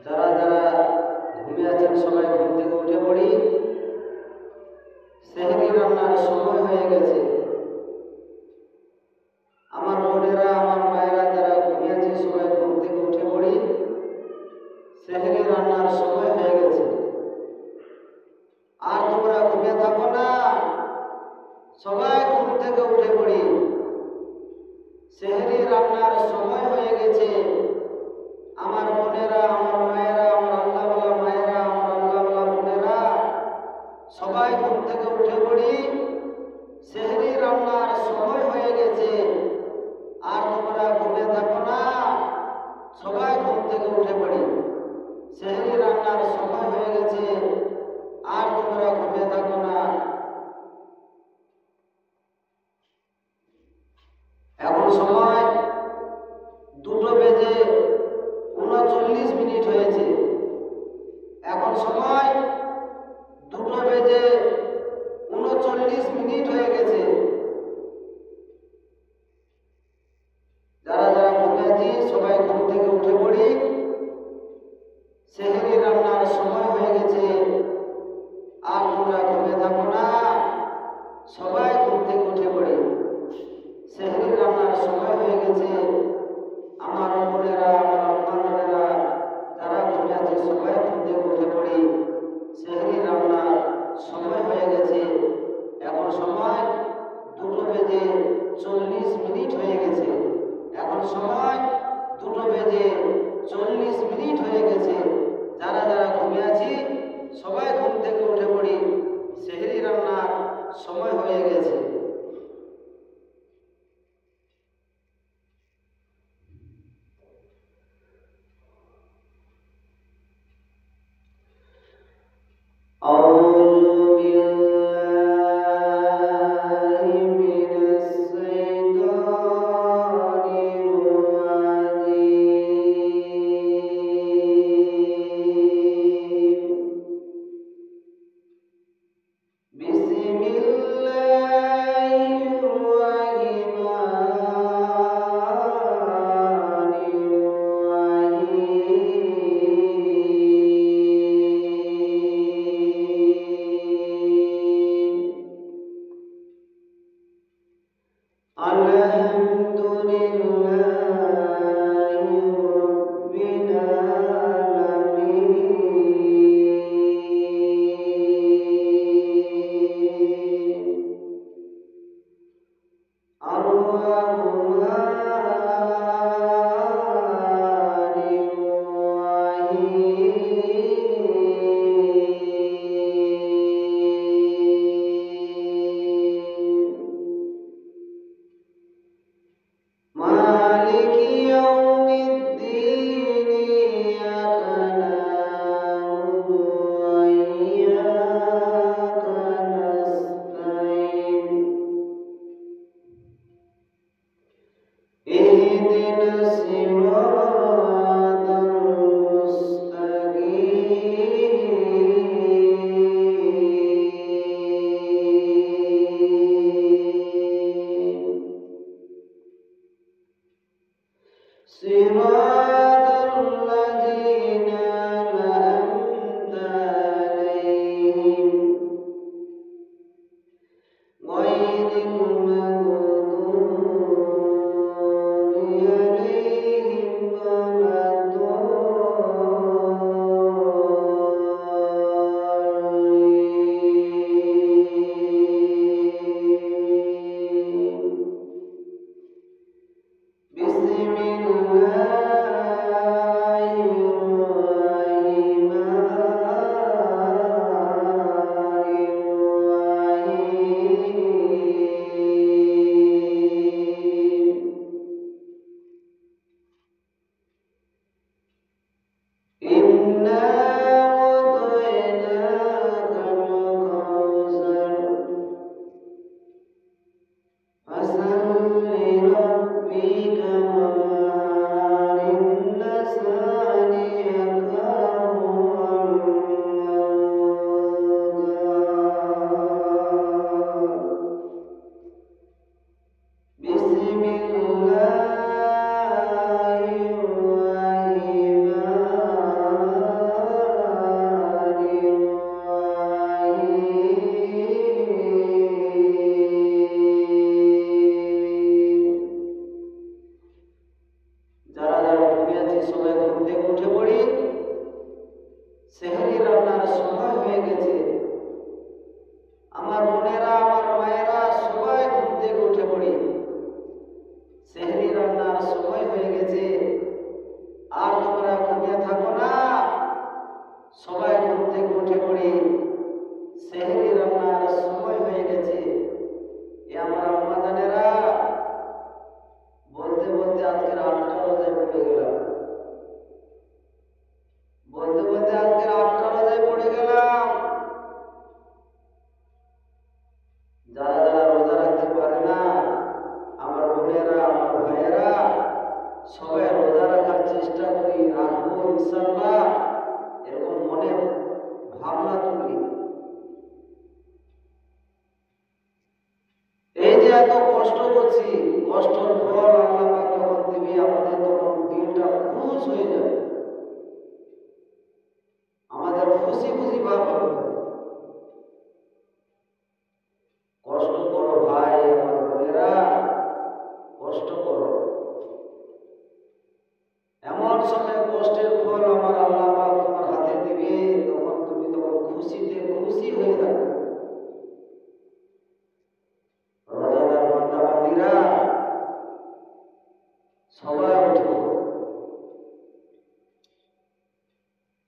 যারা যারা ঘুমিয়ে আছেন সবাই ঘুম থেকে উঠে পড়ি। সেহরি রান্নার সময় হয়ে গেছে। আমার বোনেরা, আমার মায়েরা যারা ঘুমিয়ে আছে সবাই ঘুম থেকে উঠে পড়ি। সেহরি রান্নার সময় হয়ে গেছে। আর তোমরা ঘুমিয়ে থাকো না, সবাই ঘুম থেকে উঠে পড়ি। সেহরি রান্নার সময় হয়ে গেছে। আমার বোনেরা, আমার মায়েরা, আমার আল্লাহওয়ালা মায়েরা, আমার আল্লাহওয়ালা বোনেরা, সবাই ঘুম থেকে উঠে পড়ি। সেহরি রান্নার সময় হয়ে গেছে। আর তোমরা ঘুমিয়ে থাকো না, সবাই ঘুম থেকে উঠে পড়ি। সেহরি রান্নার সময় হয়ে গেছে। আর তোমরা ঘুমিয়ে থাকো না। এখন সময় 2:39 হয়েছে। এখন সময় 2:39 হয়ে গেছে। যারা যারা ঘুমিয়ে আছি সবাই ঘুম থেকে উঠে পড়ি। সেহরি রান্নার সময় হয়ে গেছে। আর তোমরা ঘুমিয়ে থাকো না, সবাই ঘুম থেকে উঠে পড়ি। সেহরি রান্নার সময় হয়ে গেছে। আমার বোনেরা, আমার আম্মা বোনেরা, যারা ঘুমিয়ে আছে সবাই ঘুম থেকে উঠে পড়ি। সেহরি রান্নার সময় হয়ে গেছে। এখন সময় 2:40 হয়ে গেছে। এখন সময় 2:40 হয়ে গেছে। যারা যারা ঘুমিয়ে আছি সবাই ঘুম থেকে উঠে পড়ি। সেহরি রান্নার সময় হয়ে গেছে।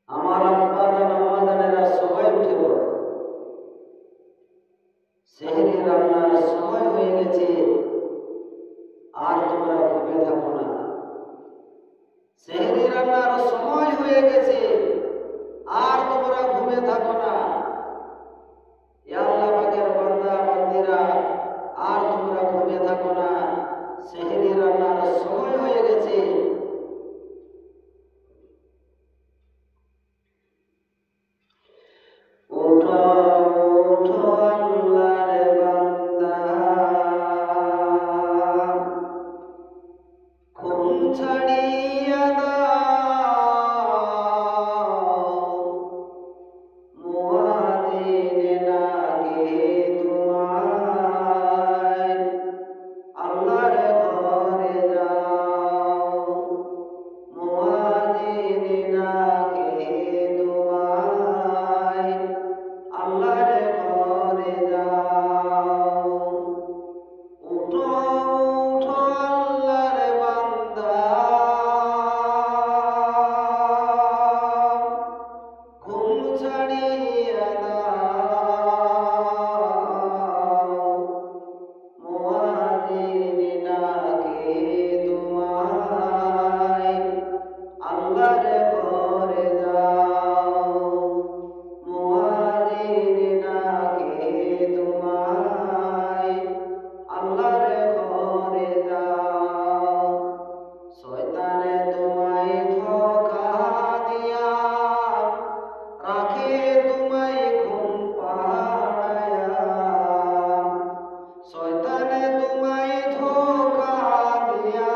আমার আব্বাজান আম্মাজানেরা সবাই উঠে পড়ো, সেহরি রান্নার সময় হয়ে গেছে, আর তোমরা ঘুমিয়ে থাকো না। সেহরি রান্নার সময় হয়ে গেছে, আর তোমরা ঘুমিয়ে থাকো না। ইয়া আল্লাহ পাকের বান্দা বান্দিরা, আর তোমরা ঘুমিয়ে থাকো না, সেহরি রান্নার সময় হয়ে গেছে। ওঠো ওঠো আল্লাহর বান্দা, ঘুম ছাড়িয়া দাও, মুয়াজ্জিন ডাকে তোমায়, আল্লাহর ঘরে যাও, মুয়াজ্জিন ডাকে তোমায়, আল্লাহর ঘরে যাও। উঠো উঠো আল্লাহর বান্দা, ঘুম ছাড়িয়া দাও, মুয়াজ্জিন ডাকে তোমায়, আল্লাহর ঘরে যাও, মুয়াজ্জিন ডাকে তোমায়, আল্লাহর ঘরে যাও। শয়তানে তোমায় ধোঁকা দিয়া রাখে তোমায় ঘুম পাড়ায়া, শয়তানে তোমায় ধোঁকা দিয়া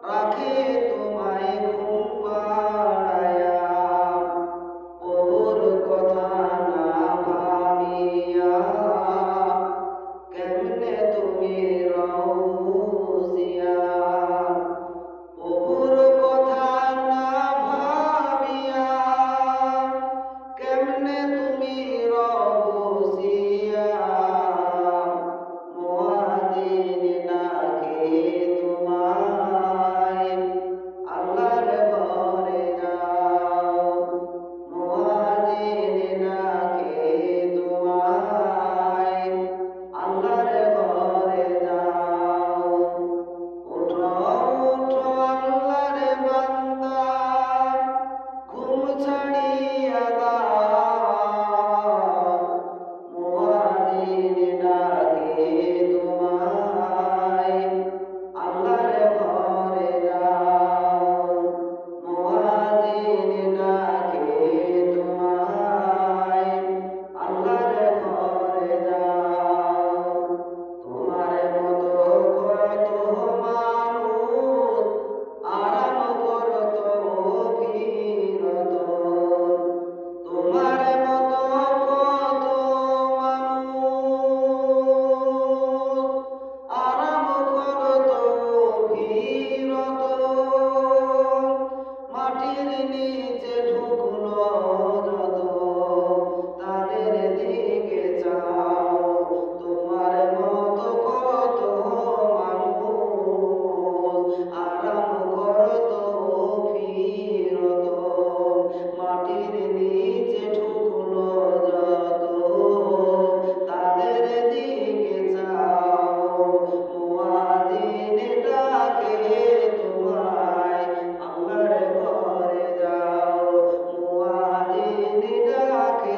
রাখে তোমায় ঘুম পাড়ায়া, প্রভুর কথা না ভাবিয়া কেমনে তুমি রও বুঝিয়া, প্রভুর কথা না ভাবিয়া কেমনে তুমি রও বুঝিয়া, মুয়াজ্জিন ডাকে তোমায়, আল্লাহর ঘরে যাও, মুয়াজ্জিন ডাকে তোমায়, আল্লাহর ঘরে যাও। উঠো উঠো আল্লাহর বান্দা, ঘুম ছাড়িয়া দাও, মুয়াজ্জিন ডাকে তোমায়, আল্লাহর ঘরে যাও, মুয়াজ্জিন ডাকে তোমায়, আল্লাহর ঘরে যাও। তোমার মতো কত মানুষ আরাম করত ফিরত, তোমার মতো কত মানুষ আরাম করত ফিরত, মাটির নিচে ঢুকলো যত, তাদের দিকে চাও। তোমার মতো কত মানুষ আরাম করত ফিরত, মাটির নিচে ঢুকলো যত, তাদের দিকে চাও। মুয়াজ্জিন ডাকে তোমায়, আল্লাহর ঘরে যাও, মুয়াজ্জিন ডাকে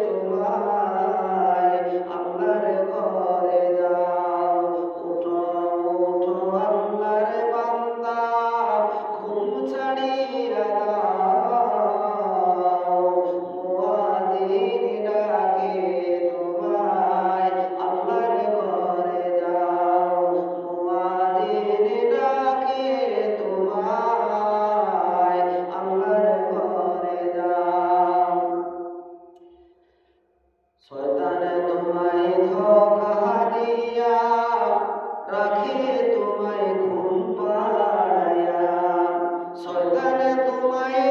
তোমায়, আল্লাহর ঘরে যাও। উঠো উঠো আল্লাহর বান্দা, ঘুম ছাড়িয়া দাও, মুয়াজ্জিন ডাকে তোমায়, আল্লাহর ঘরে যাও, মুয়াজ্জিন ডাকে তোমায়, আল্লাহর ঘরে যাও। শয়তানে তোমায় ধোঁকা দিয়া রাখে তোমায় ঘুম পাড়ায়া, শয়তানে তোমায়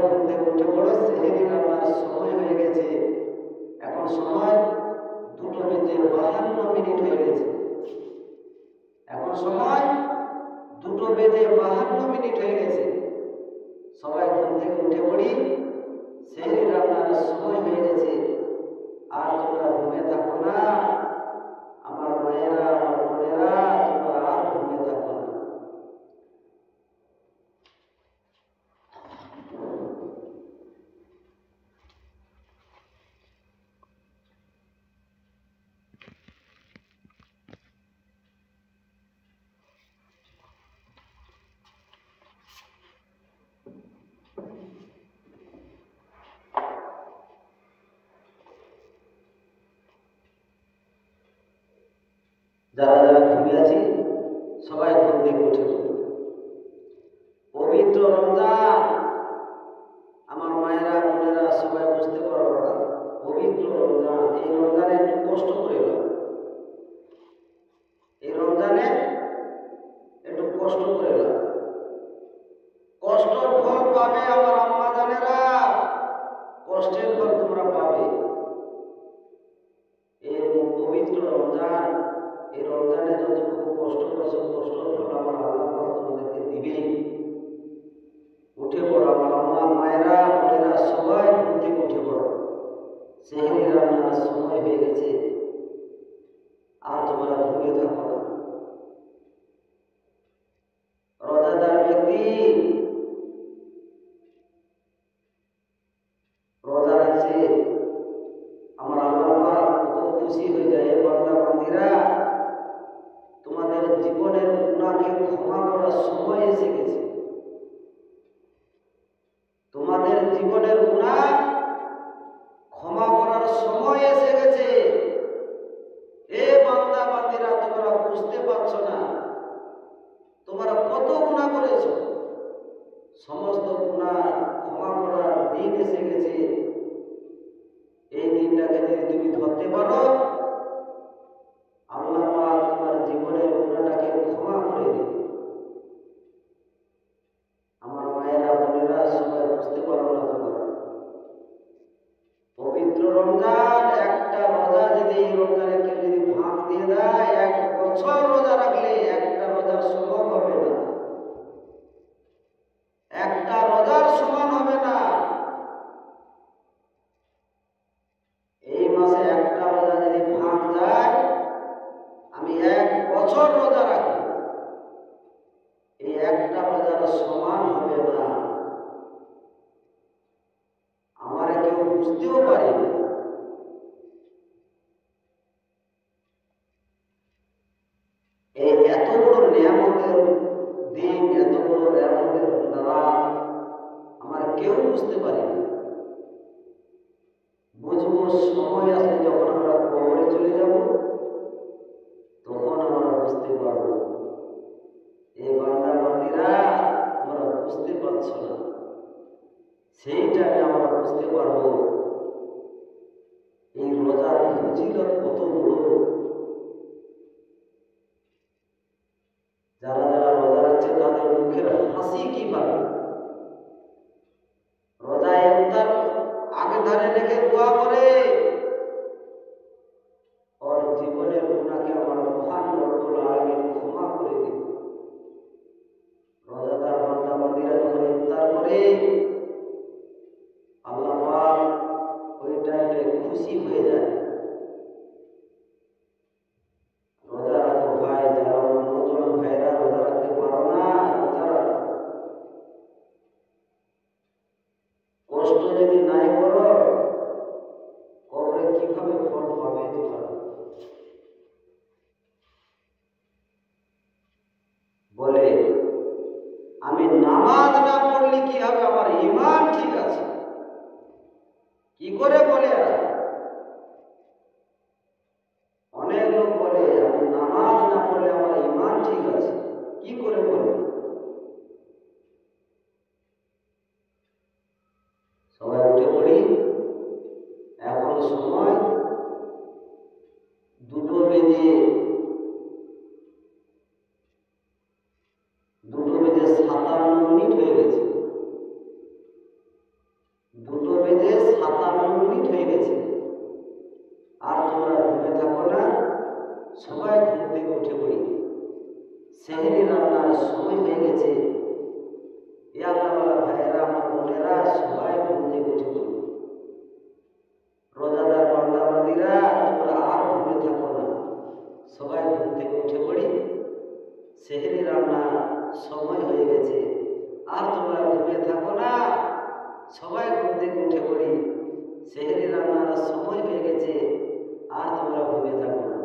ঘুম থেকে উঠে পড়ো, সেহেরি রান্নার সময় হয়ে গেছে। এখন সময় 2:52 হয়ে গেছে। এখন সময় 2:52 হয়ে গেছে। সবাই ঘুম থেকে উঠে পড়ি, সেহেরি রান্নার সময় হয়ে গেছে। আর তোমরা ঘুমিয়ে থাকো না, আমার মায়েরা, আমার বোনেরা, তোমরা আর ঘুমিয়ে থাকো না। যারা যারা ঘুমিয়ে আছি সবাই ঘুম থেকে উঠে পবিত্র রমজান, আমার মায়েরা, বোনেরা সবাই বুঝতে পারো না, পবিত্র রমজান। এই রমজানে একটু কষ্ট করে নাও, এই রমজানে একটু কষ্ট করে নাও। কষ্টর ফল পাবে আমার আম্মা জানেরা, কষ্টের ফল তোমরা পাবে। এই পবিত্র রমজান, এই রমজানে যতটুকু কষ্ট করছো, কষ্টের ফল আমার আল্লাহ পাক তোমাদেরকে দিবেই। উঠে পড়ো আমার আম্মা, মায়েরা, বোনেরা সবাই ঘুম থেকে উঠে পড়ো, সেহরি রান্নার সময় হয়ে গেছে। আর তোমরা ঘুমিয়ে থাকো না। রোজাদার ব্যক্তি রোজা রাখছে, আমার আল্লাহ পাক কত খুশি হয়ে যায়। বান্দা বান্দিরা, তোমাদের জীবনের গুনাহকে ক্ষমা করার সময় এসে গেছে। তোমাদের জীবনের গুনাহ ক্ষমা করার সময় এসে গেছে। এ বান্দা বান্দিরা, তোমরা বুঝতে পারছো না তোমরা কত গুনাহ করেছো। সমস্ত গুনাহ ক্ষমা করার দিন এসে গেছে। এই দিনটাকে যদি তুমি ধরতে পারো, আল্লাহ পাক তোমার জীবনের গুনাহটাকে ক্ষমা করে দিবে। আমার মায়েরা, বোনেরা সবাই বুঝতে পারো না তোমরা। পবিত্র রমজান, একটা রোজা যদি এই রমজানে কেউ যদি ভাগ দিয়ে দেয়, 1 বছর রোজা রাখলে একটা রোজার সমান হবে না, একটা রোজার সমান হবে না। এই মাসে একটা রোজা যদি ভাগ যায়, আমি 1 বছর রোজা রাখি, এই একটা রোজার সমান হবে না। আমার কেউ বুঝতেও পারি না। এই এত বড় নিয়ামতের দিন, এত বড় নিয়ামতের রাত আমার কেউ বুঝতে পারি না। বুঝবো সময় আসলে যখন আমরা কবরে চলে যাব, তখন আমরা বুঝতে পারবো। এই বান্দা বান্দিরা, তোমরা বুঝতে পারছো না, সেই টাইমে আমরা বুঝতে পারবো এই রোজার ফজিলত কত বড়। যারা যারা রোজা রাখছে তাদের মুখের হাসি কি পাবে। রোজা ইফতার আগে ধারে রেখে দোয়া করে, ওর জীবনের গুনাহকে আমার মহান রব্বুল আলামিন ক্ষমা করে দিবে। রোজাদার বান্দা বান্দিরা যখন ইফতার করে, আল্লাহ পাক ওই টাইমে খুশি হয়ে যায়। রোজা রাখো ভাই, যারা নওজোয়ান ভাইরা রোজা রাখতে পারো না, রোজা রাখো। কষ্ট যদি নাই করো, কবরে কিভাবে ফল পাবে তোমরা? বলে আমি নামাজ না পড়লে কি হবে, আমার ঈমান ঠিক আছে। কি করে বলে এরা? অনেক লোক বলে আমি নামাজ না পড়লে আমার ঈমান ঠিক আছে। কি করে বলে? সবাই উঠে পড়ি। এখন সময় 2:57 হয়ে গেছে। সেহরি রান্নার সময় হয়ে গেছে। এ আল্লাহওয়ালা ভাইয়েরা, আমার বোনেরা, সবাই ঘুম থেকে উঠে পড়ি। রোজাদার বান্দা বান্দিরা, তোমরা আর ঘুমিয়ে থাকো না, সবাই ঘুম থেকে উঠে পড়ি। সেহরি রান্না সময় হয়ে গেছে, আর তোমরা ঘুমিয়ে থাকো না, সবাই ঘুম থেকে উঠে পড়ি। সেহরি রান্নার সময় হয়ে গেছে, আর তোমরা ঘুমিয়ে থাকো না।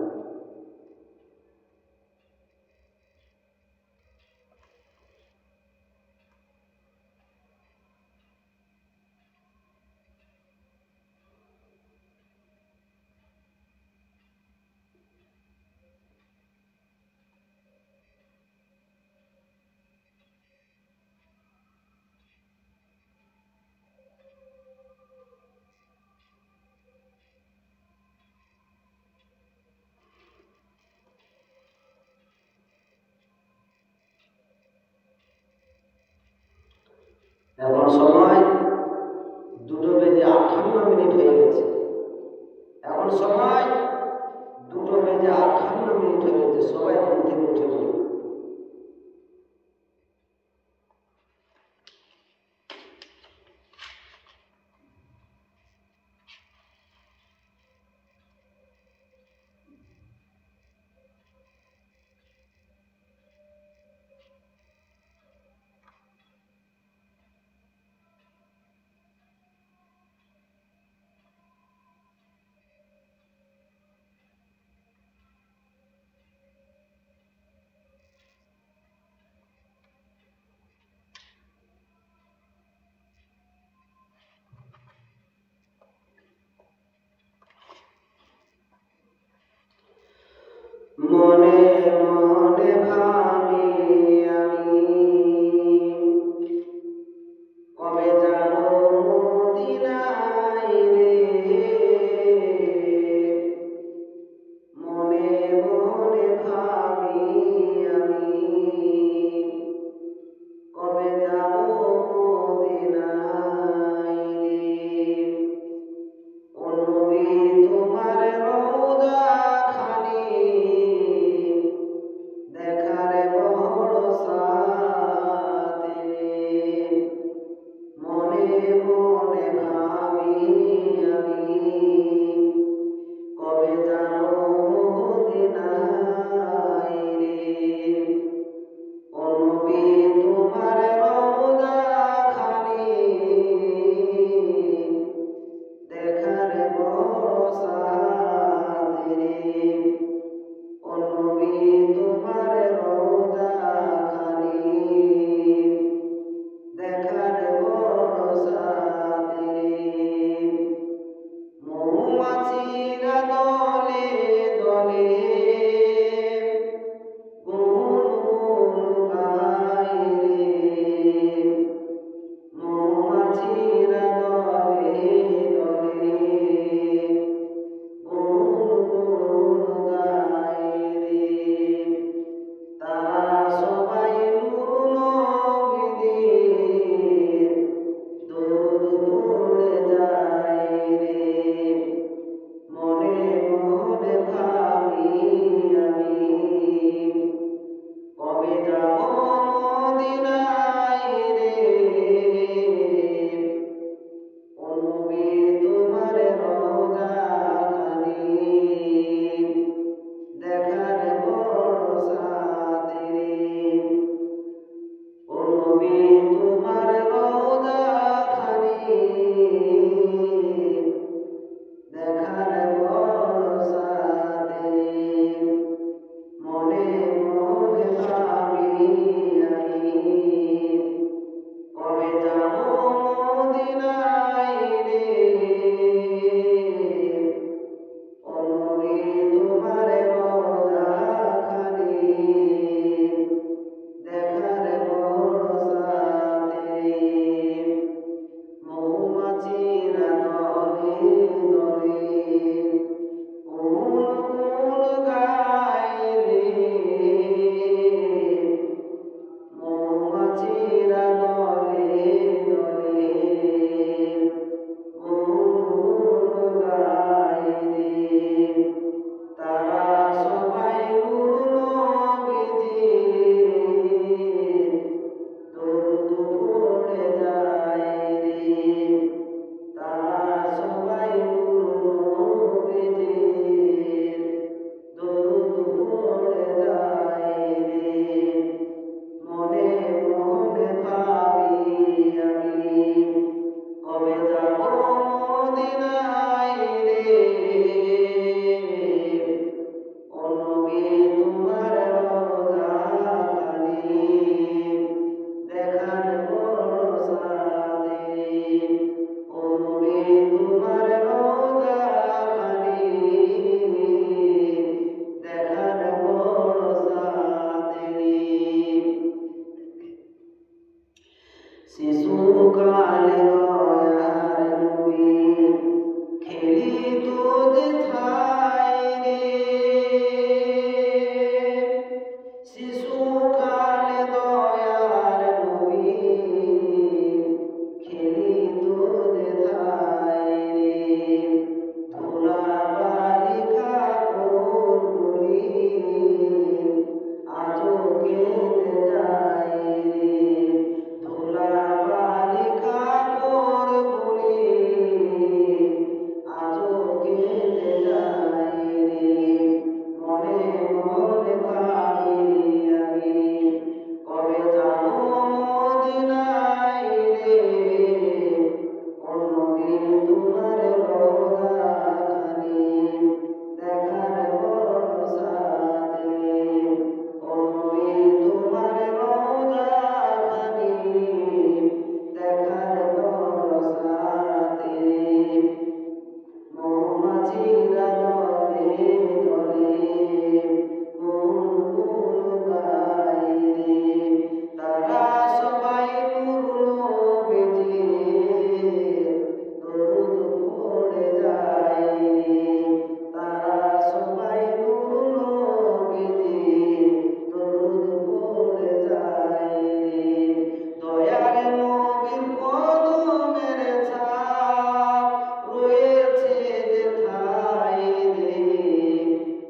শিশুকালে দয়ার নবী খেলিত যেথায় রে, শিশুকালে দয়ার নবী খেলিত যেথায় রে, ধুলা বালিকা কোরগুলি আজও কেঁদে যায় রে, ধুলা বালিকা কোরগুলি আজও কেঁদে যায় রে, মনে মনে ভাবি আমি কবে যাব মদিনায় রে, ও নবী তোমার রওজাখানি দেখার বড় সাধে, ও নবী তোমার রওজাখানি দেখার বড় সাধে, মৌমাছিরা দলে দলে গুনগুন গায় রে, তারা সবাই নূর নবীজির দরুদ পড়ে যায় রে, তারা সবাই নূর নবীজির দরুদ পড়ে যায় রে, দয়ার নবীর কদমের ছাপ রয়েছে যেথায় রে,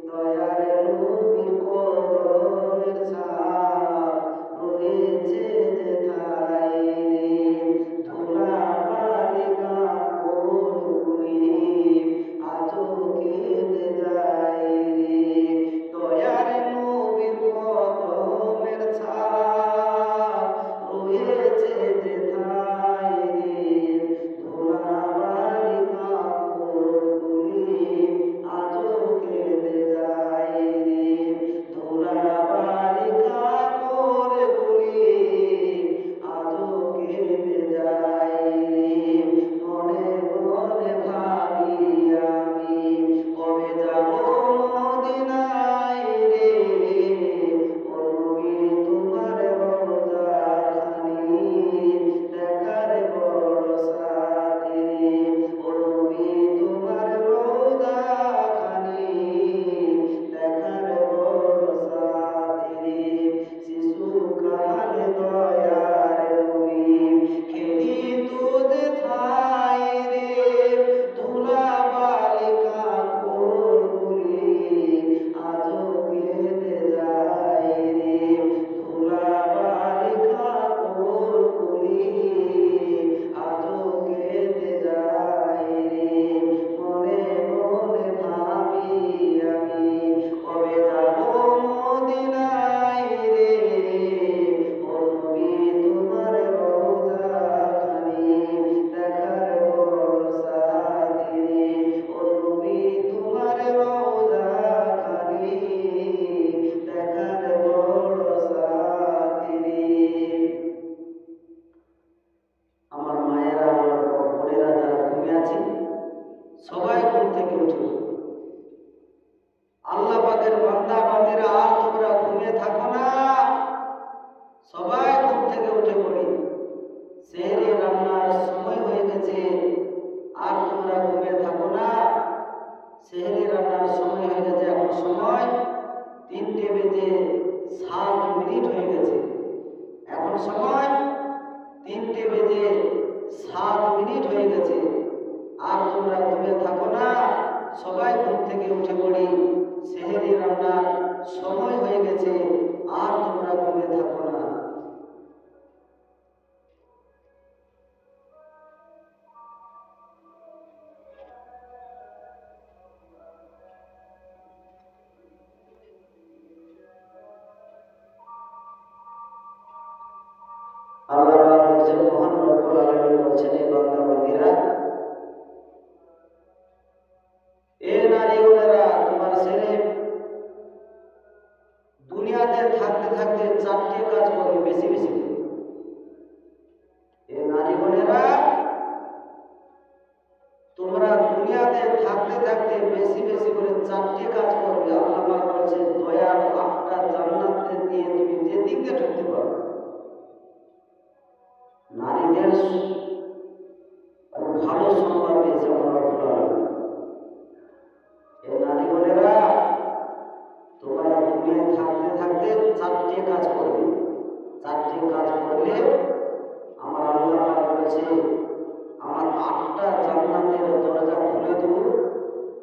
দয়ার নবীর কদমের ছাপ রয়েছে যেথায় রে, ধুলা বালিকা কোরগুলি আজও কেঁদে যায় রে, দয়ার নবীর কদমের ছাপ রয়েছে যেথায় রে, ধুলা বালিকা কোরগুলি আজও কেঁদে যায় রে, ধুলা বালিকা কোরগুলি আজও কেঁদে যায় রে, মনে মনে ভাবি আমি কবে যাব মদিনায় রে, ও নবী তোমার রওজাখানি দেখার বড় সাধে, ও নবী তোমার রওজাখানি দেখার বড় সাধে, শিশুকালে দয়ার নবী খেলিত যেথায় রে, ধুলা বালিকা কোরগুলি আজও কেঁদে যায় রে, ধুলা বালিকা কোরগুলি আজও কেঁদে যায় রে, মনে মনে ভাবি আমি কবে যাব মদিনায় রে, ও নবী তোমার রওজাখানি দেখার বড় সাধে রে, ও নবী তোমার রওজাখানি দেখার বড় সাধে রে। আমার মায়েরা, আমার বোনেরা যারা ঘুমিয়ে আছে সবাই ঘুম থেকে উঠে, আল্লাহ পাকের বান্দা বান্দিরা আর তোমরা ঘুমিয়ে থাকো না, সবাই ঘুম থেকে উঠে পড়ি, সেহরি রান্নার সময় হয়ে গেছে, আর তোমরা ঘুমিয়ে থাকো না, সেহরি রান্নার সময় হয়ে গেছে, এখন সময় 3:07 হয়ে গেছে, এখন সময় 3:07 হয়ে গেছে, আর তোমরা ঘুমিয়ে থাকো না, সবাই ঘুম থেকে উঠে পড়ি, সেহরি রান্নার সময় হয়ে গেছে, আর তোমরা ঘুমিয়ে থাকো না। আল্লাহ পাক বলছেন, মহান রব্বুল আলামিন বলছেন, এই বান্দা বান্দীরা, এ নারীগুলোরা তোমার ছেলে দুনিয়াতে থাকতে থাকতে 4টে কাজ করবে বেশি বেশি করে। এ নারীগুলোরা তোমরা দুনিয়াতে থাকতে থাকতে বেশি বেশি করে 4টে কাজ করবে। আল্লাহ পাক বলছেন, দয়ার 8টা জান্নাত দিয়ে তুমি যেদিকে ঢুকতে পারো। নারী খুব ভালো সংবাদ দিয়েছে আমার রব্বুল আলামিন। এই নারীগণেরা তোমরা দুনিয়ায় থাকতে থাকতে চারটে কাজ করবে। চারটে কাজ করলে আমার আল্লাহ পাক বলেছে আমার 8টা জান্নাতের দরজা খুলে দেবো,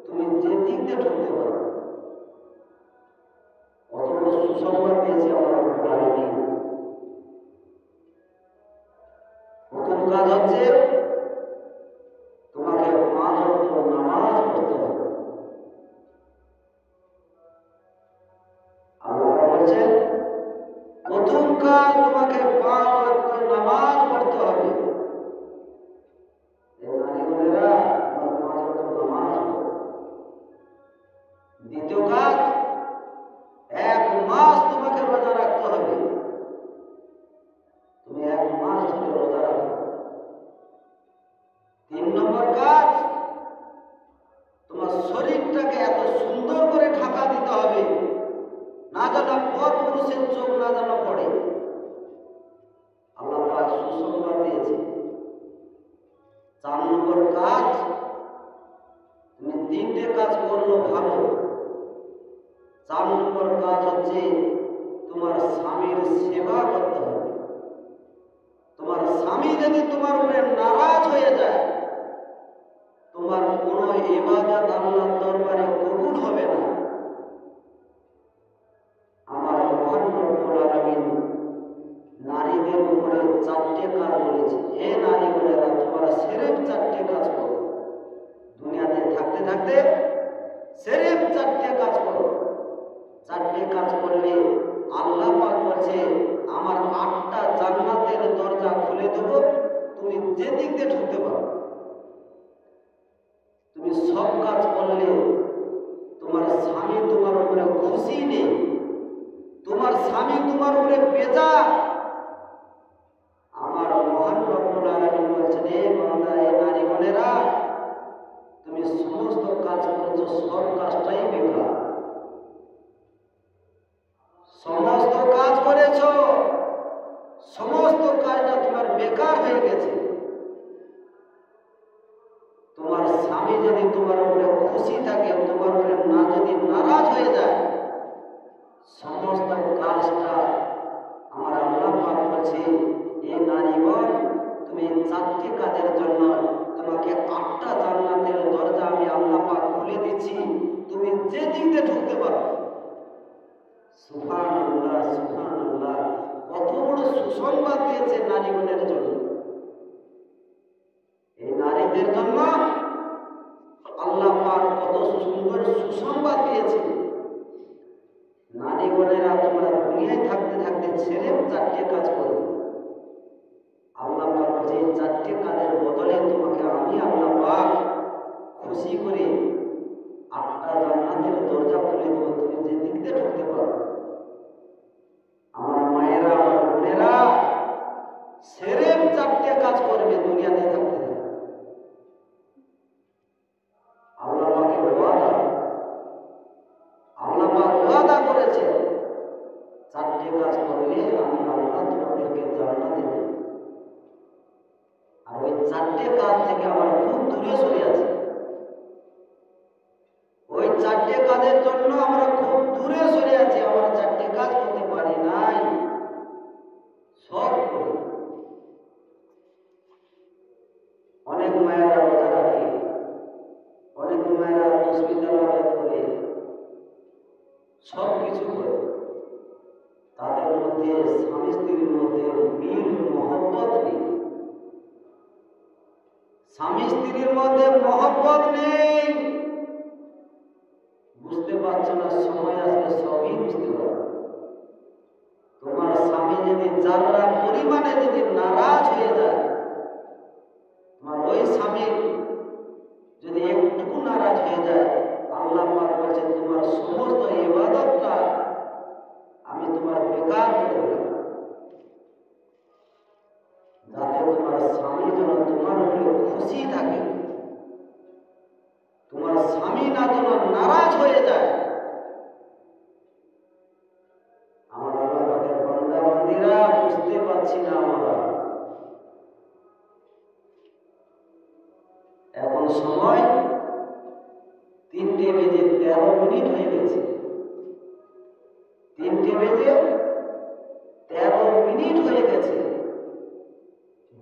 তুমি যে দিক দিয়ে ঢুকতে পারো। কত বড় সুসংবাদ দিয়েছে আমার রব্বুল আলামিন। প্রথম কাজ হচ্ছে তোমাকে 5 ওয়াক্ত নামাজ পড়তে হবে। আল্লাহ বলছেন প্রথম কাজ তোমাকে 5 ওয়াক্ত নামাজ পড়তে হবে। এই নারীগণেরা তোমরা 5 ওয়াক্ত নামাজ পড়ো। দ্বিতীয় কাজ 1 মাস তোমাকে রোজা রাখতে হবে। তুমি 1 মাস ধরে রোজা রাখো। 3 নম্বর কাজ তোমার শরীরটাকে এত সুন্দর করে ঢাকা দিতে হবে না যেন পরপুরুষের চোখ না যেন পড়ে। আল্লাহ পাক সুসংবাদ দিয়েছে। 4 নম্বর কাজ তুমি 3টে কাজ করলো ভালো। 4 নম্বর কাজ হচ্ছে তোমার স্বামীর সেবা করতে হবে। তোমার স্বামী যদি তোমার উপরে নারাজ হয়ে যায় তোমার কোনো ইবাদত আল্লাহর দরবারে কবুল হবে না। আমার মহান রব্বুল আলামিন নারীদের উপরে 4টে কাজ বলেছে। এ নারীগুলোরা তোমরা সিরিফ 4টে কাজ করো। দুনিয়াতে থাকতে থাকতে সিরিফ 4টে কাজ করো। 4টে কাজ করলে আল্লাহ পাক বলছে আমার 8টা জান্নাতের দরজা খুলে দেব, তুমি যে দিক দিয়ে ঢুকতে পারো। তুমি সব কাজ করলে তোমার স্বামী তোমার উপরে খুশি নেই, তোমার স্বামী তোমার উপরে বেজার। আমার মহান রব্বুল আলামিন বলছেন এ বান্দা, এ নারীগণেরা তুমি সমস্ত কাজ করেছো, সব কাজটাই বেকার। সমস্ত কাজ করেছো, সমস্ত কাজটা তোমার বেকার হয়ে গেছে। তোমার স্বামী যদি তোমার উপরে খুশি থাকে, তোমার উপরে না যদি নারাজ হয়ে যায়, সমস্ত কাজটা আমার আল্লাহ পাক বলছে এই নারীগণ তুমি 4টে কাজের জন্য তোমাকে 8টা জান্নাতের দরজা আমি আল্লাহ পাক খুলে দিচ্ছি, তুমি যে দিক দিয়ে ঢুকতে পারো। সুবহানাল্লাহ, সুবহানাল্লাহ। কত বড় সুসংবাদ দিয়েছে নারীগণের জন্য। এই নারীদের জন্য আল্লাহ পাক কত সুন্দর সুসংবাদ দিয়েছে। নারীগণেরা তোমরা দুনিয়ায় থাকতে থাকতে সিরিফ 4টে কাজ করো। আল্লাহ পাক বলছে এই 4টে কাজের বদলে তোমাকে আমি আল্লাহ পাক খুশি করে 8টা জান্নাতের দরজা খুলে দেবো, তুমি যে দিক দিয়ে ঢুকতে পারো। আমার মায়েরা, আমার বোনেরা সিরিফ 4টে কাজ করবে দুনিয়াতে থাকতে থাকতে। আল্লাহ পাকের ওয়াদা, আল্লাহ পাক ওয়াদা করেছে 4টে কাজ করলে আমি আল্লাহ তোমাদেরকে জান্নাতে দেব। আর ওই 4টে কাজ থেকে আমরা খুব দূরে সরে আছি। ওই 4টে কাজের জন্য আমরা খুব দূরে সরে আছি। আমরা 4টে কাজ করতে পারি নাই, সব করি। অনেক মায়েরা রোজা রাখে, অনেক মায়েরা তাসবিহ তেলাওয়াত করে, সব কিছু করে। তাদের মধ্যে স্বামী স্ত্রীর মধ্যে মিল মহব্বত নেই। স্বামী স্ত্রীর মধ্যে মহব্বত নেই। বুঝতে পারছো না, সময় আসলে সবই বুঝতে পারবে। তোমার স্বামী যদি যারা পরিমাণে যদি নারাজ হয়ে যায়, তোমার ওই স্বামী যদি একটু নারাজ হয়ে যায়, আল্লাহ পাক বলেছেন তোমার সমস্ত ইবাদতটা আমি তোমার বেকার করে দিলাম। যাতে তোমার স্বামী যেন তোমার উপরে খুশি থাকে, তোমার স্বামী না যেন নারাজ হয়ে যায়। আমার আল্লাহ পাকের বান্দা বান্দীরা বুঝতে পারছি না আমরা মিনিট হয়ে গেছে, 3টে বেজে 13 মিনিট হয়ে গেছে।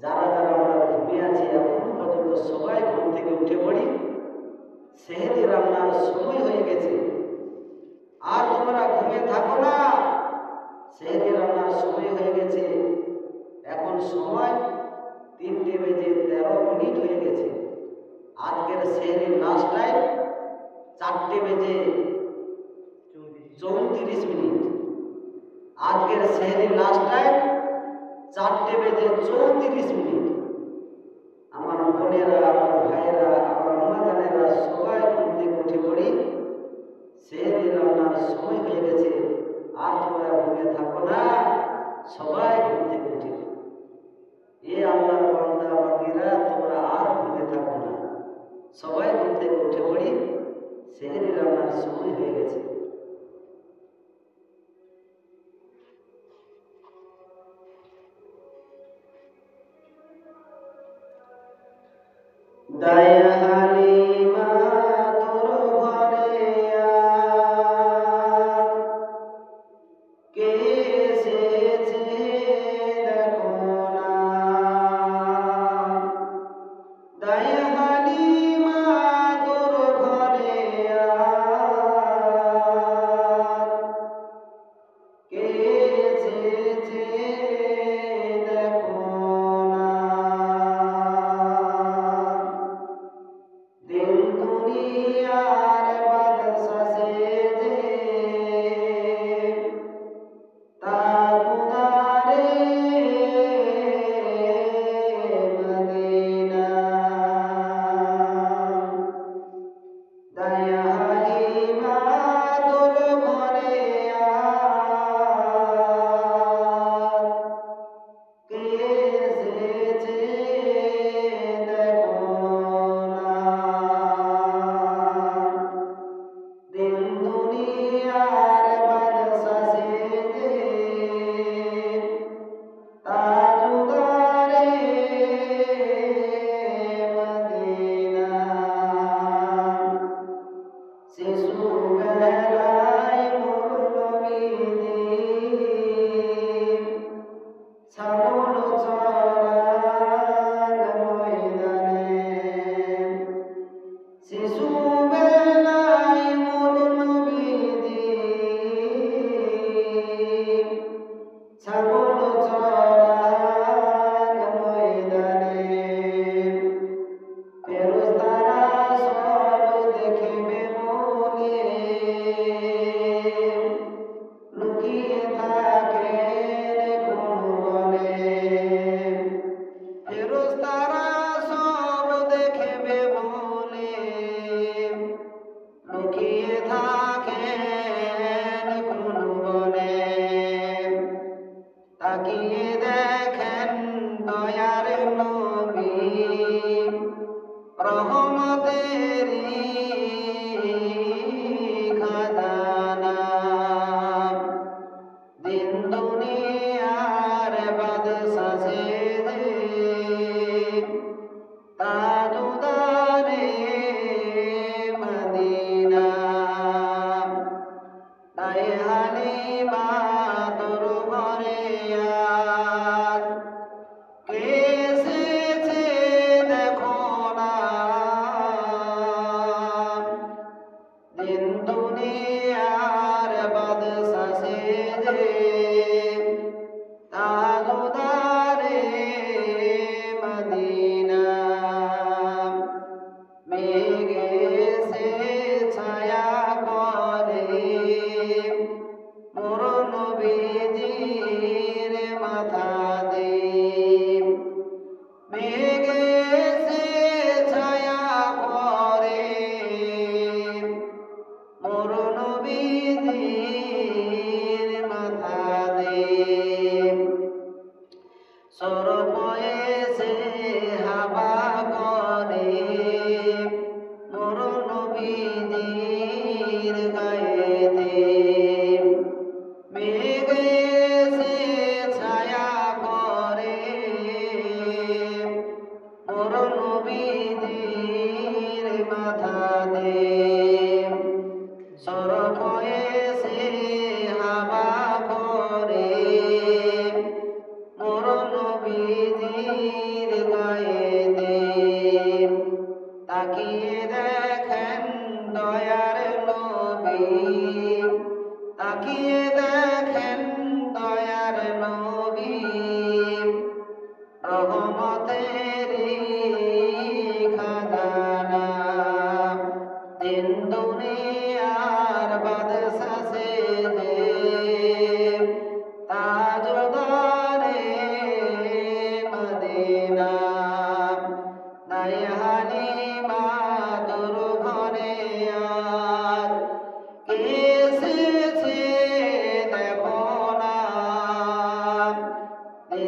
যারা যারা আমরা ঘুমিয়ে আছি এখন পর্যন্ত সবাই ঘুম থেকে উঠে পড়ি, সেহরি রান্নার সময় হয়ে গেছে। আর তোমরা ঘুমিয়ে থাকো না, সেহরি রান্নার সময় হয়ে গেছে। এখন সময় 3টে বেজে 13 মিনিট হয়ে গেছে। আজকের সেহরির লাস্ট টাইম 4টে বেজে 34 মিনিট। আজকের সেহরির লাস্ট টাইম 4টে বেজে 34 মিনিট। আমার বোনেরা, আমার ভাইয়েরা, আমার আম্মাজানেরা সবাই ঘুম থেকে উঠে পড়ি, সেহরি রান্নার সময় হয়ে গেছে। আর তোমরা ঘুমিয়ে থাকো না, সবাই ঘুম থেকে উঠে। এ আল্লাহর বান্দা বান্দীরা, তোমরা আর ঘুমিয়ে থাকো না, সবাই ঘুম থেকে উঠে পড়ি, সেহরি রান্নার সময় হয়ে গেছে। দায়া হালিমা তোর ঘরে আজ কে এসেছে দেখো না। দায়া হালিমা তোর ঘরে আজ কে এসেছে দেখো না। দিন দুনিয়ার বাদশা সেজে তাজুদারে মদিনা। দায়া হালিমা তোর ঘরে আজ কে এসেছে দেখো না। দিন দুনিয়ার বাদশা সেজে তাজুদারে মদিনা। শিশু বেলায় মোর নবীজি ছাগল চরান ময়দানে। শিশু বেলায় মোর নবীজি ছাগল চরান ময়দানে। ফেরেশতারা সব দেখবে মনে, লুকিয়ে থাকেন কোন বনে। ফেরেশতারা সব দেখবে মনে, লুকিয়ে থাকেন কোন বনে। তাকিয়ে দেখেন দয়ার নবী, রহমতেরি খাজানা। দিন দুনিয়ার বাদশা সেজে তাজুদারে মদিনা। দায়া হালিমা তোর ঘরে আজ কে এসেছে দেখো না। দিন দুনিয়ার বাদশা সেজে তাজুদারে মদিনা। মেঘ এসে ছায়া করে মোর নবীজির মাথাতে। মেঘ এসে ছায়া করে মোর নবীজির মাথাতে। সরপ এসে হাওয়া করে মোর নবীজির গায়েতে। মেঘ এসে ছায়া করে মোর নবীজির মাথাতে।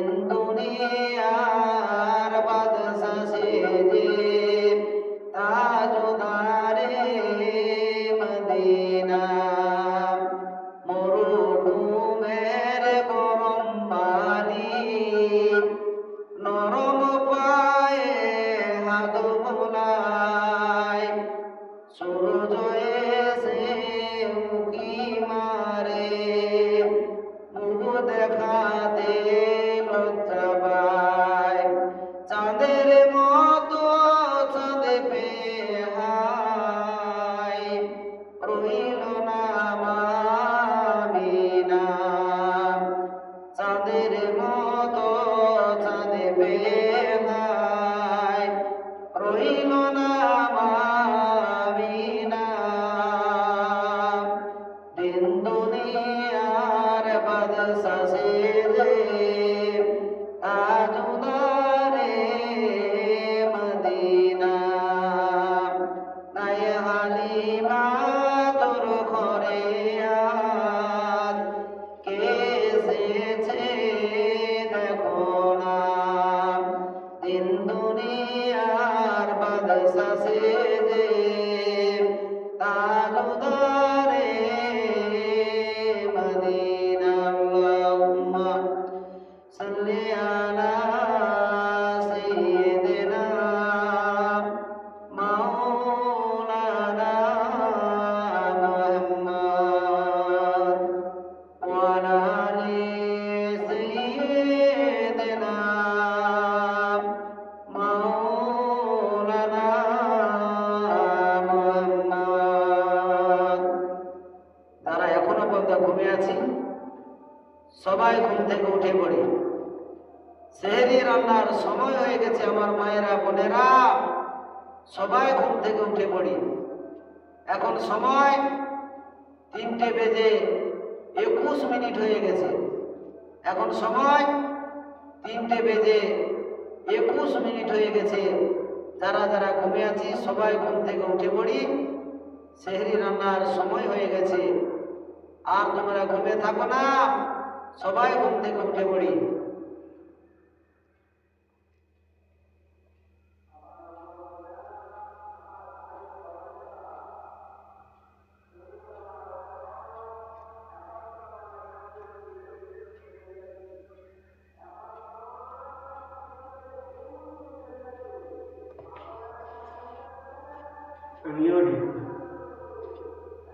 দিন দুনিয়ার বাদশা সেজে তাজদারে মদিনা মরুভূমের গরম পানি নরম পায়ে হাত বোলায় সূর্য এসে উঁকি মারে মুখ দেখাতে লজ্জা পায় চাঁদের মতো চাঁদ পেয়ে হায় রইল না মামিনা চাঁদের মতো চাঁদ পেয়ে হায় রইল না মামিনা দিন দুনিয়ার বাদশা সেজে তাজদারে মদিনা নাই হালিমা তোর ঘরে আজ কে এসেছে দেখো না দিন দুনিয়ার বাদশা সেজে তাজদারে মদিনা আল্লাহুম্মা সাল্লি আলা সাইয়্যিদিনা মাওলানা মুহাম্মদ ওয়া আলা আলি সাইয়্যিদিনা মাওলানা মুহাম্মদ। তারা এখনো পর্যন্ত ঘুমিয়ে আছি, সবাই ঘুম থেকে উঠে পড়ি। সেহরি রান্নার সময় হয়ে গেছে আমার মায়েরা বোনেরা, সবাই ঘুম থেকে উঠে পড়ি। এখন সময় 3:21 হয়ে গেছে। এখন সময় 3:21 হয়ে গেছে। যারা যারা ঘুমিয়ে আছি সবাই ঘুম থেকে উঠে পড়ি, সেহরি রান্নার সময় হয়ে গেছে। আর তোমরা ঘুমিয়ে থাকো না, সবাই ঘুম থেকে উঠে পড়ি।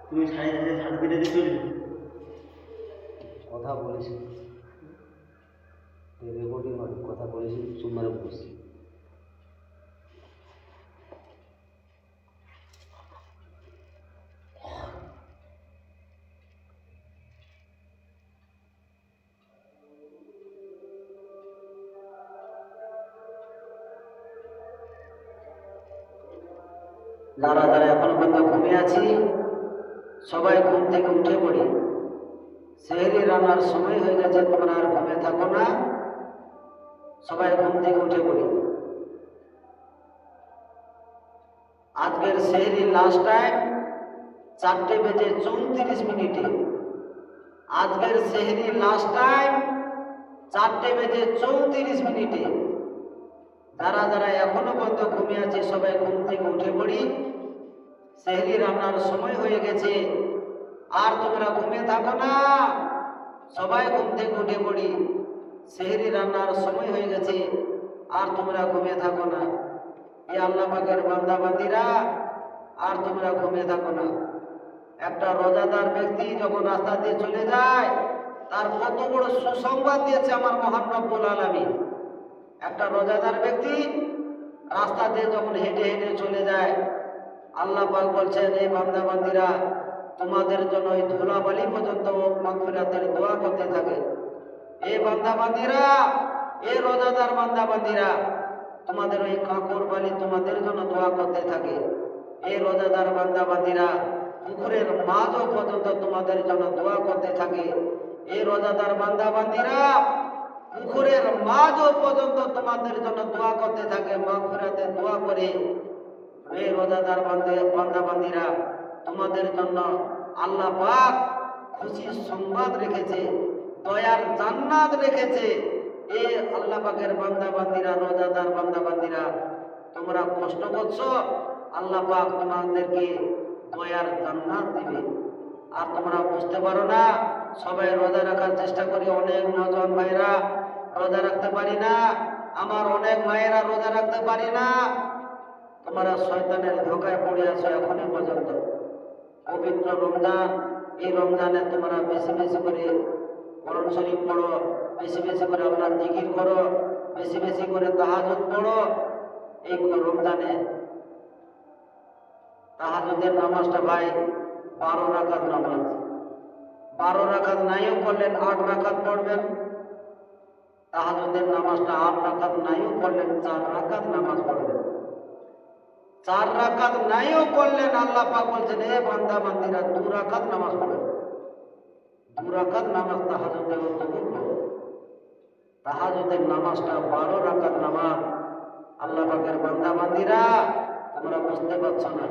তুমি সাড়ে 3:30 চলে কথা বলেছি, রেকর্ডিং কথা বলেছি, সোমবারে বলছি। যারা যারা এখন পর্যন্ত ঘুমিয়ে আছি সবাই ঘুম থেকে উঠে পড়ি। সেহরি রান্নার সময় হয়ে গেছে, তোমরা আর ঘুমিয়ে থাকো না, সবাই ঘুম থেকে উঠে পড়ি। আজকের সেহরি লাস্ট টাইম 4:34। আজকের সেহরি লাস্ট টাইম 4:34। যারা যারা এখনো পর্যন্ত ঘুমিয়ে আছে সবাই ঘুম থেকে উঠে পড়ি। সেহরি রান্নার সময় হয়ে গেছে, আর তোমরা ঘুমিয়ে থাকো না, সবাই ঘুম থেকে উঠে পড়ি। সেহরি রান্নার সময় হয়ে গেছে, আর তোমরা ঘুমিয়ে থাকো না। এই আল্লাহ পাকের বান্দা বান্দিরা, আর তোমরা ঘুমিয়ে থাকো না। একটা রোজাদার ব্যক্তি যখন রাস্তা দিয়ে চলে যায়, তার কত বড় সুসংবাদ দিয়েছে আমার মহান রব্বুল আলামিন। একটা রোজাদার ব্যক্তি রাস্তা দিয়ে যখন হেঁটে হেঁটে চলে যায়, আল্লাহ পাক বলছেন, এই বান্দা বান্দিরা তোমাদের জন্য ওই ধুলাবালি পর্যন্ত মাগফিরাতের দোয়া করতে থাকে। এই বান্দা বান্দিরা, এই রোজাদার বান্দা বান্দিরা, তোমাদের ওই কাঁকর বালি তোমাদের জন্য দোয়া করতে থাকে। এই রোজাদার বান্দা বান্দিরা পুকুরের মাঝও পর্যন্ত তোমাদের জন্য দোয়া করতে থাকে। এই রোজাদার বান্দা বান্দিরা পুকুরের মাঝও পর্যন্ত তোমাদের জন্য দোয়া করতে থাকে, মাগফিরাতের দোয়া করে। এই রোজাদার বান্দা বান্দিরা তোমাদের জন্য আল্লাহ পাক খুশির সংবাদ রেখেছে, দয়ার জান্নাত রেখেছে। এ আল্লাহ পাকের বান্দা বান্দিরা, রোজাদার বান্দা বান্দিরা, তোমরা কষ্ট করছো, আল্লাহ পাক তোমাদেরকে দয়ার জান্নাত দিবে। আর তোমরা বুঝতে পারো না, সবাই রোজা রাখার চেষ্টা করি, অনেক নজওয়ান ভাইরা রোজা রাখতে পারি না, আমার অনেক মায়েরা রোজা রাখতে পারি না। তোমরা শয়তানের ধোকায় পড়ে আছো এখনই পর্যন্ত। পবিত্র রমজান, এই রমজানে তোমরা বেশি বেশি করে কোরআন শরীফ পড়ো, বেশি বেশি করে আল্লাহর জিকির করো, বেশি বেশি করে তাহাজ্জুদ পড়ো। এই রমজানে তাহাজ্জুদের নামাজটা ভাই 12 রাকাত নামাজ, 12 রাকাত নাইও পড়লেন 8 রাকাত পড়বেন। তাহাজ্জুদের নামাজটা 8 রাকাত নাইও পড়লেন 4 রাকাত নামাজ পড়বেন। 4 রাকাত নাইও পড়লেন, আল্লাহ পাক বলছেন এ বান্দা বান্দিরা 2 রাকাত নামাজ পড়ো, 2 রাকাত নামাজ তাহাজ্জুদের তুমি পড়ো। তাহাজ্জুদের নামাজটা 12 রাকাত নামাজ। আল্লাহ পাকের বান্দা বান্দিরা, তোমরা বুঝতে পারছো না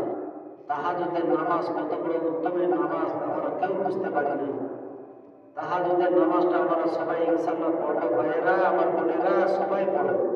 তাহাজ্জুদের নামাজ কত বড় উত্তম নামাজ, আমরা কেউ বুঝতে পারি না। তাহাজ্জুদের নামাজটা আমরা সবাই ইনশাআল্লাহ পড়বো, ভাইয়েরা আমার বোনেরা সবাই পড়বে।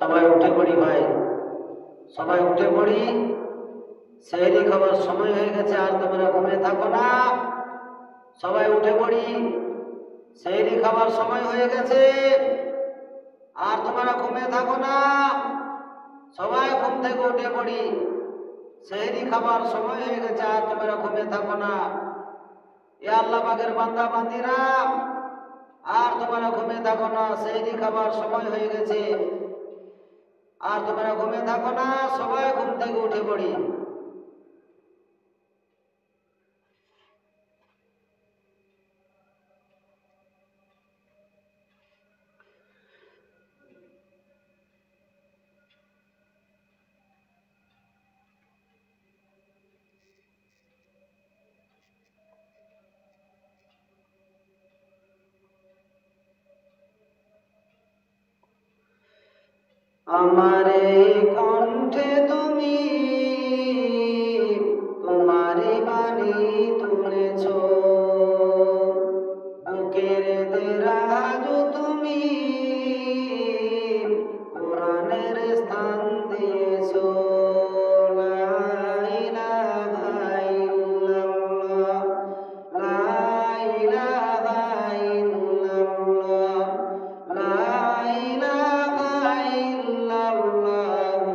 সবাই উঠে পড়ি ভাই, সবাই উঠে পড়ি। সেহরি খাবার সময় হয়ে গেছে, আর তোমরা ঘুমিয়ে থাকো না। সবাই উঠে পড়ি, সেহরি খাবার সময় হয়ে গেছে, আর তোমরা ঘুমিয়ে থাকো না। সবাই ঘুম থেকে উঠে পড়ি, সেহরি খাবার সময় হয়ে গেছে, আর তোমরা ঘুমিয়ে থাকো না। এ আল্লাহ পাকের বান্দা বান্দিরা, আর তোমরা ঘুমিয়ে থাকো না, সেহরি খাবার সময় হয়ে গেছে, আর তোমরা ঘুমিয়ে থাকো না। সবাই ঘুম থেকে উঠে পড়ি। আমার এই কণ্ঠে তুমি তোমারই বাণী তুলেছ, বুকের দেরাজ তুমি কোরআনের স্থান দিয়েছ। লা ইলাহা ইল্লাল্লাহ, লা ইলাহা ইল্লাল্লাহ, লা ইলাহা ইল্লাল্লাহু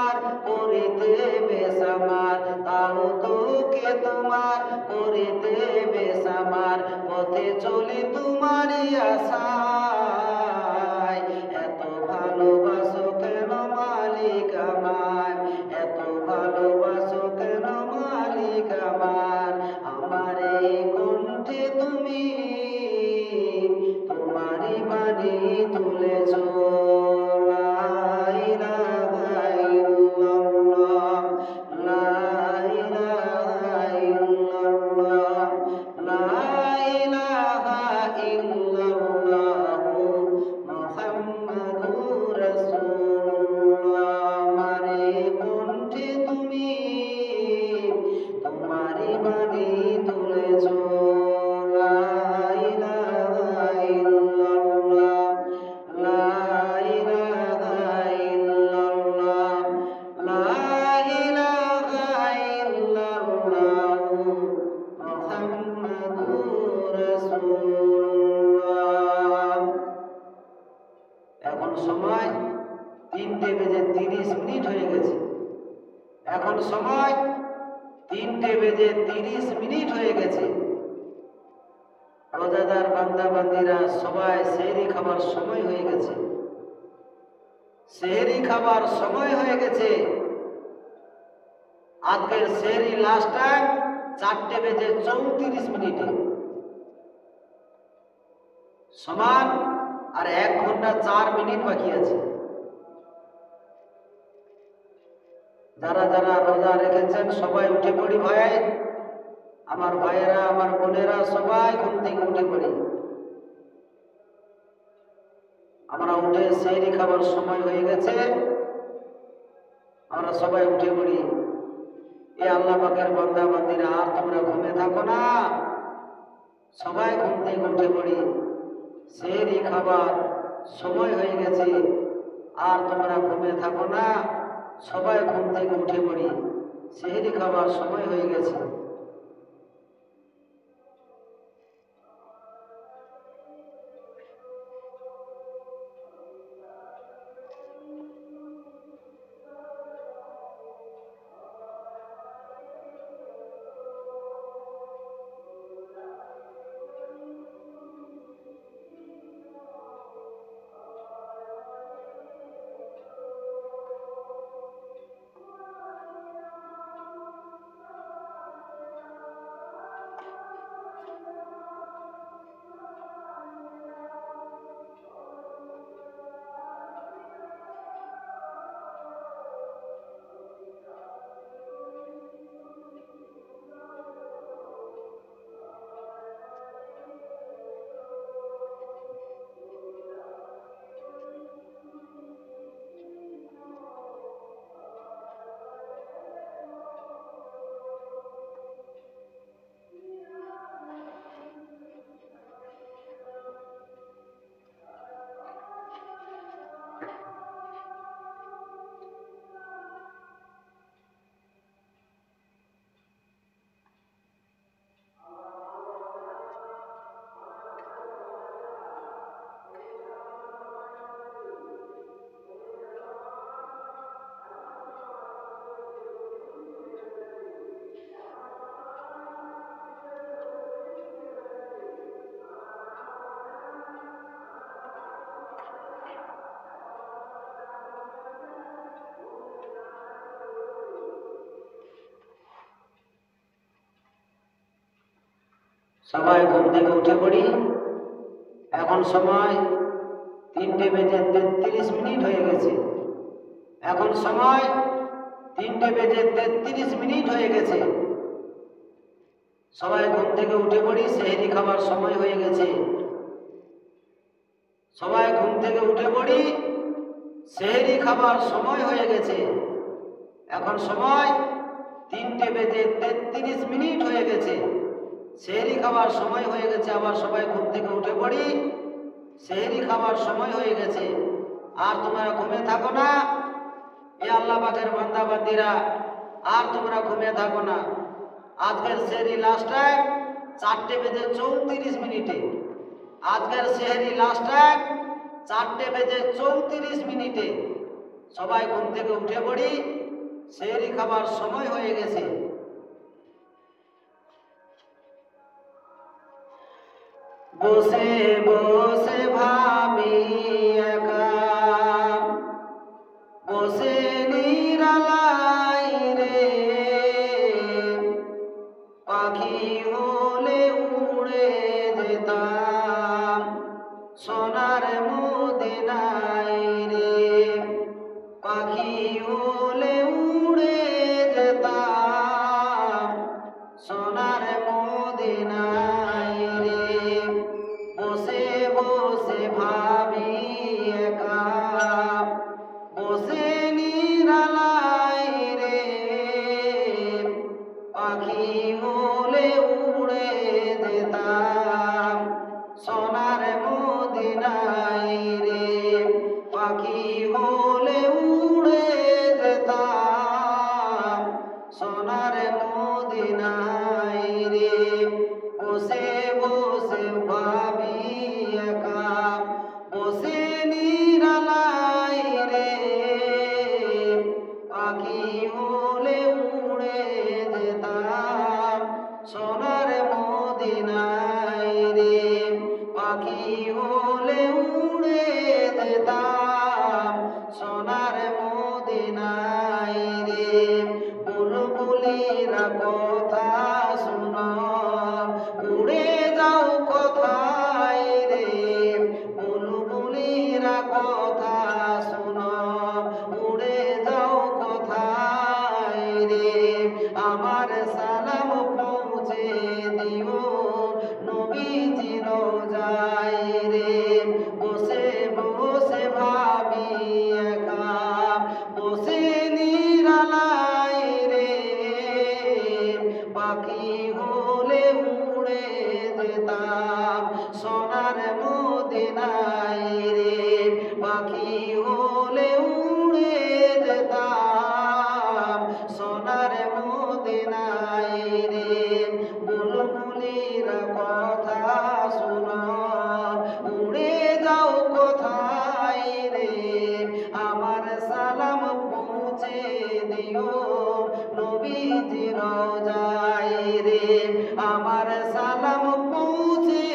তোমার করিতে বেসামার, তাও তোকে তোমার করিতে বেসামার, পথে চলি তোমারই আশায়। এত ভালোবাসো কেন মালিক আমায়, এত ভালোবাসো কেন মালিক আমার, আমার এই কণ্ঠে তুমি তোমারই বাণী তুলেছ। লা ইলাহা ইল্লাল্লাহ, লা ইলাহা ইল্লাল্লাহ, লা ইলাহা ইল্লাল্লাহ মুহাম্মাদুর রাসূলুল্লাহ। আমার এই কণ্ঠে তুমি তোমারই বাণী তুলেছ। লা ইলাহা ইল্লাল্লাহ, লা ইলাহা ইল্লাল্লাহ, লা ইলাহা ইল্লাল্লাহ মুহাম্মাদুর রাসূলুল্লাহ। এখন সময় 3:30 হয়ে গেছে। এখন সময় 3:30 হয়ে গেছে। রোজাদার বান্দা বান্দিরা সবাই সেহরি খাবার সময় হয়ে গেছে। সেহরি খাবার সময় হয়ে গেছে। আজকের সেহরি লাস্ট টাইম 4:34 সমান আর 1 ঘন্টা 4 মিনিট বাকি আছে। যারা যারা রোজা রেখেছেন সবাই উঠে পড়ি ভাই, আমার ভাইয়েরা আমার বোনেরা সবাই ঘুম থেকে উঠে পড়ি। আমরা উঠে সেহরি খাবার সময় হয়ে গেছে, আমরা সবাই উঠে পড়ি। এ আল্লাহ পাকের বান্দা বান্দিরা, আর তোমরা ঘুমে থাকো না, সবাই ঘুম থেকে উঠে পড়ি। সেহরি খাবার সময় হয়ে গেছে, আর তোমরা ঘুমে থাকো না, সবাই ঘুম থেকে উঠে পড়ি। সেহরি খাবার সময় হয়ে গেছে। সবাই ঘুম থেকে উঠে পড়ি। এখন সময় 3:33 হয়ে গেছে। এখন সময় 3:33 হয়ে গেছে। সবাই ঘুম থেকে উঠে পড়ি, সেহরি খাবার সময় হয়ে গেছে। সবাই ঘুম থেকে উঠে পড়ি, সেহরি খাবার সময় হয়ে গেছে। এখন সময় 3:33 হয়ে গেছে। সেহরি খাবার সময় হয়ে গেছে। আবার সবাই ঘুম থেকে উঠে পড়ি, সেহরি খাবার সময় হয়ে গেছে। আর তোমরা ঘুমিয়ে থাকো না, এ আল্লাহ পাকের বান্দা বান্দিরা, আর তোমরা ঘুমিয়ে থাকো না। আজকের সেহরি লাস্ট টাইম 4:34। আজকের সেহরি লাস্ট টাইম 4:34। সবাই ঘুম থেকে উঠে পড়ি, সেহরি খাবার সময় হয়ে গেছে। বসে বসে ভাবি একা, বসে নিরালাই রে, পাখি হলে উড়ে যেতাম সোনার মদিনায় রে, পাখি হলে উড়ে যেতাম সোনার মদিনায় রে। বসে বসে ভাবি একা, বসে নিরালাই রে, পাখি হলে উড়ে যেতাম সোনার মদিনায় রে, পাখি হলে উড়ে যেতাম সোনার মদিনায় রে। বসে বসে ভাবি একা, বসে নিরালাই রে, পাখি হলে উড়ে যেতাম সোনার মদিনায় রে, পাখি হলে উড়ে যেতাম সোনার মদিনায় রে। বুলবুলিরা কথা শোনো, উড়ে যাও কোথায় রে, বুলবুলিরা কথা শোনো, উড়ে যাও কোথায় রে। আমার সালাম পৌঁছে দিও নবীজির রোজায় রে। বসে বসে ভাবি একা, বসে নিরালাই রে, পাখি হলে উড়ে যেতাম সোনার মদিনায় রে, পাখি হলে উড়ে যেতাম সোনার মদিনায় রে। বুলবুলিরা কথা শোনো, উড়ে যাও কোথায় রে, আমার সালাম পৌঁছে দিও নবীজির রোজায় রে, আমার সালাম পৌঁছে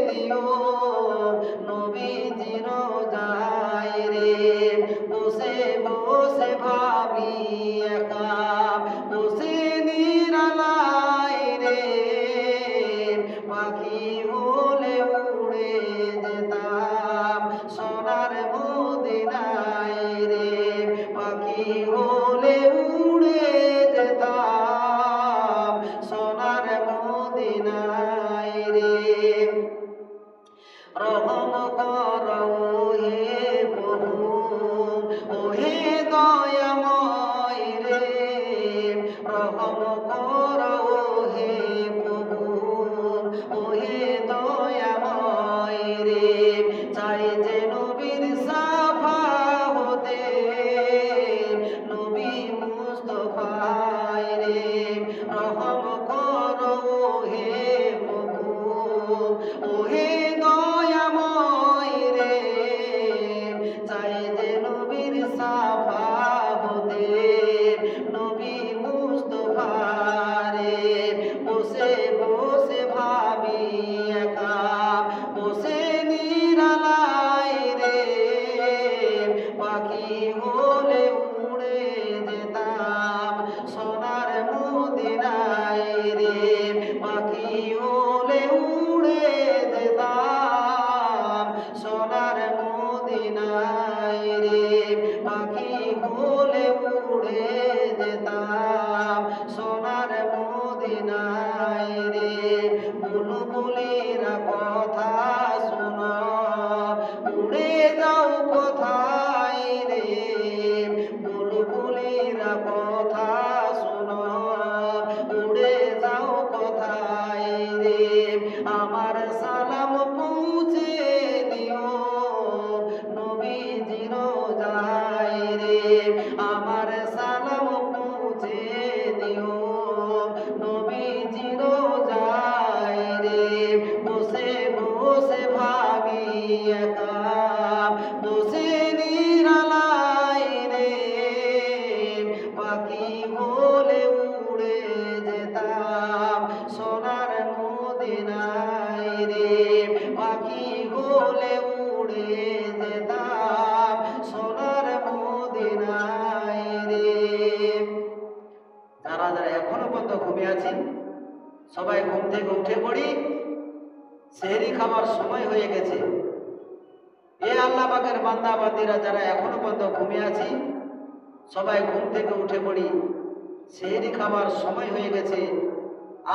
দিও নবীজির রোজায় রে। বসে বসে ভাবি একা, বসে নিরালাই রে, পাখি হলে উড়ে যেতাম সোনার মদিনায় রে, পাখি হলে উড়ে যেতাম সোনার মদিনায় রে। রহম করো হে প্রভু, ও হে দয়াময় রে, রহম করো হে প্রভু, ও হে দয়াময় রে। চাই যে নবীর সাফা হতে, নবী মুস্তফায় রে, রহম করো হে প্রভু, ও হে দয়াময় রে। চাই যে নবীর সাফা হতে, নবী মুস্তফায় পাখি হলে উড়ে যেতাম সোনার মদিনায় রে, পাখি হলে উড়ে যেতাম সোনার মদিনায় রে। যারা যারা এখনো পর্যন্ত ঘুমিয়ে আছি সবাই ঘুম থেকে উঠে পড়ি, সেহরি খাবার সময় হয়ে গেছে। এ আল্লাহ পাকের বান্দা বান্দিরা যারা এখনো পর্যন্ত ঘুমিয়ে আছি সবাই ঘুম থেকে উঠে পড়ি, সেহরি খাবার সময় হয়ে গেছে।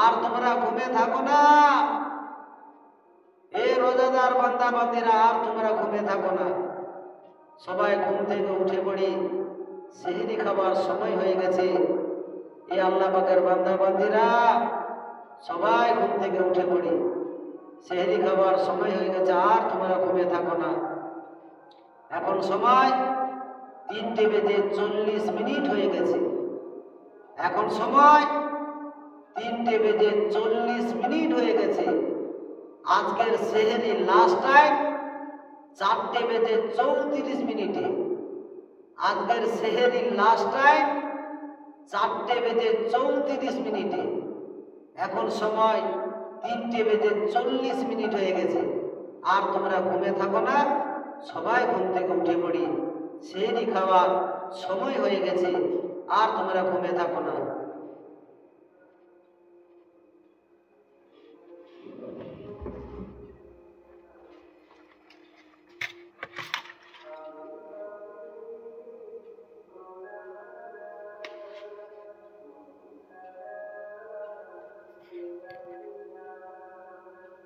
আর তোমরা ঘুমে থাকো না, এ রোজাদার বান্দা বান্দিরা আর তোমরা ঘুমে থাকো না, সবাই ঘুম থেকে উঠে পড়ি, সেহরি খাবার সময় হয়ে গেছে। এ আল্লাহ পাকের বান্দা বান্দিরা সবাই ঘুম থেকে উঠে পড়ি, সেহরি খাবার সময় হয়ে গেছে, আর তোমরা ঘুমে থাকো না। এখন সময় 3:40 হয়ে গেছে। এখন সময় 3:40 হয়ে গেছে। আজকের সেহরি লাস্ট টাইম 4:34। আজকের সেহরি লাস্ট টাইম 4:34। এখন সময় 3:40 হয়ে গেছে। আর তোমরা ঘুমে থাকো না, সবাই ঘুম থেকে উঠে পড়ি, সেহরি খাওয়ার সময় হয়ে গেছে, আর তোমরা ঘুমে থাকো না।